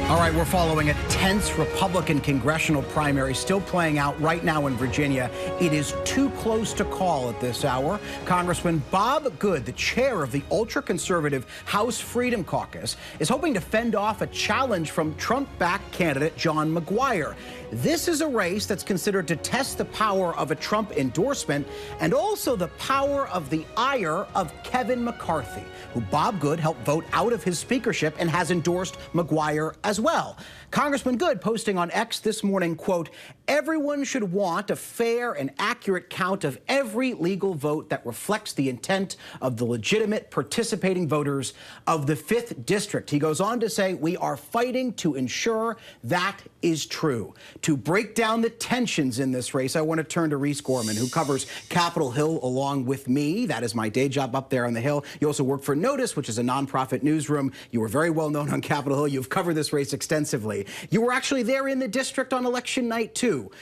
All right, we're following a tense Republican congressional primary still playing out right now in Virginia. It is too close to call at this hour. Congressman Bob Good, the chair of the ultra-conservative House Freedom Caucus, is hoping to fend off a challenge from Trump-backed candidate John Mcguire. This is a race that's considered to test the power of a Trump endorsement and also the power of the ire of Kevin McCarthy, who Bob Good helped vote out of his speakership and has endorsed Mcguire as well. Congressman Good posting on X this morning, quote, "Everyone should want a fair and accurate count of every legal vote that reflects the intent of the legitimate participating voters of the 5th District." He goes on to say, "We are fighting to ensure that is true." To break down the tensions in this race, I want to turn to Reese Gorman, who covers Capitol Hill along with me. That is my day job up there on the Hill. You also work for Notice, which is a nonprofit newsroom. You were very well known on Capitol Hill. You've covered this race extensively. You were actually there in the district on election night, too.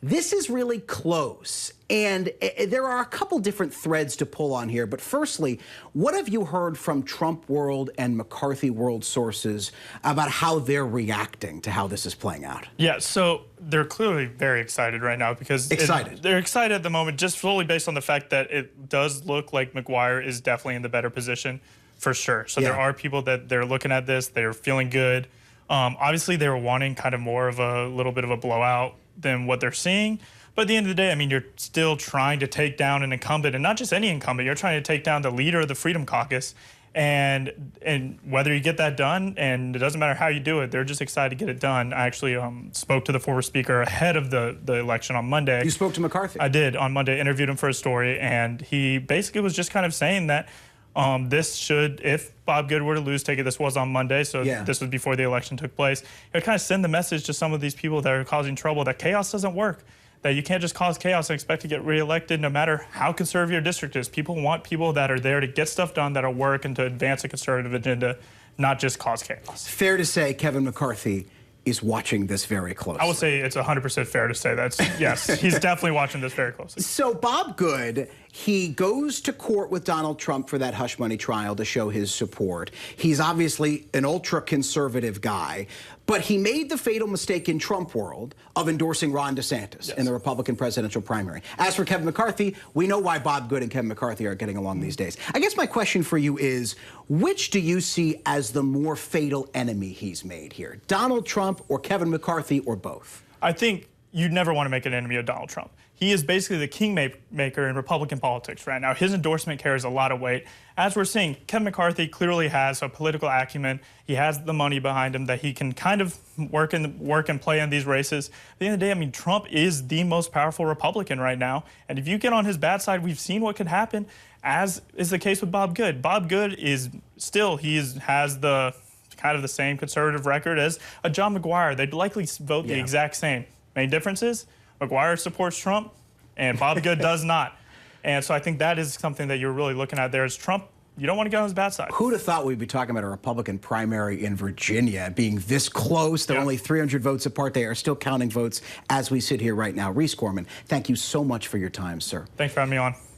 This is really close, and there are a couple different threads to pull on here. But firstly, what have you heard from Trump world and McCarthy world sources about how they're reacting to how this is playing out? Yeah, so they're clearly very excited right now because they're excited at the moment just solely based on the fact that it does look like Mcguire is definitely in the better position for sure. So there are people that they're looking at this, they're feeling good. Obviously, they were wanting kind of more of a little bit of a blowout than what they're seeing. But at the end of the day, I mean, you're still trying to take down an incumbent, and not just any incumbent. You're trying to take down the leader of the Freedom Caucus. And whether you get that done, and it doesn't matter how you do it, they're just excited to get it done. I actually spoke to the former speaker ahead of the election on Monday. You spoke to McCarthy? I did on Monday, interviewed him for a story, and he basically was just kind of saying that this should, if Bob Good were to lose, this was on Monday, so this was before the election took place, it would kind of send the message to some of these people that are causing trouble that chaos doesn't work, that you can't just cause chaos and expect to get reelected no matter how conservative your district is. People want people that are there to get stuff done, that'll work, and to advance a conservative agenda, not just cause chaos. Fair to say Kevin McCarthy is watching this very closely. I would say it's 100% fair to say that's, yes, he's definitely watching this very closely. So Bob Good, he goes to court with Donald Trump for that hush money trial to show his support. He's obviously an ultra-conservative guy, but he made the fatal mistake in Trump world of endorsing Ron DeSantis in the Republican presidential primary. As for Kevin McCarthy, we know why Bob Good and Kevin McCarthy are getting along these days. I guess my question for you is, which do you see as the more fatal enemy he's made here? Donald Trump or Kevin McCarthy or both? I think you'd never want to make an enemy of Donald Trump. He is basically the kingmaker in Republican politics right now. His endorsement carries a lot of weight. As we're seeing, Kevin McCarthy clearly has a political acumen. He has the money behind him that he can kind of work and play in these races. At the end of the day, I mean, Trump is the most powerful Republican right now. And if you get on his bad side, we've seen what can happen, as is the case with Bob Good. Bob Good is still, has the kind of the same conservative record as a John Mcguire. They'd likely vote the exact same. Main difference is Mcguire supports Trump and Bob Good does not. And so I think that is something that you're really looking at there is Trump. You don't want to get on his bad side. Who'd have thought we'd be talking about a Republican primary in Virginia being this close? They're only 300 votes apart. They are still counting votes as we sit here right now. Reese Gorman, thank you so much for your time, sir. Thanks for having me on.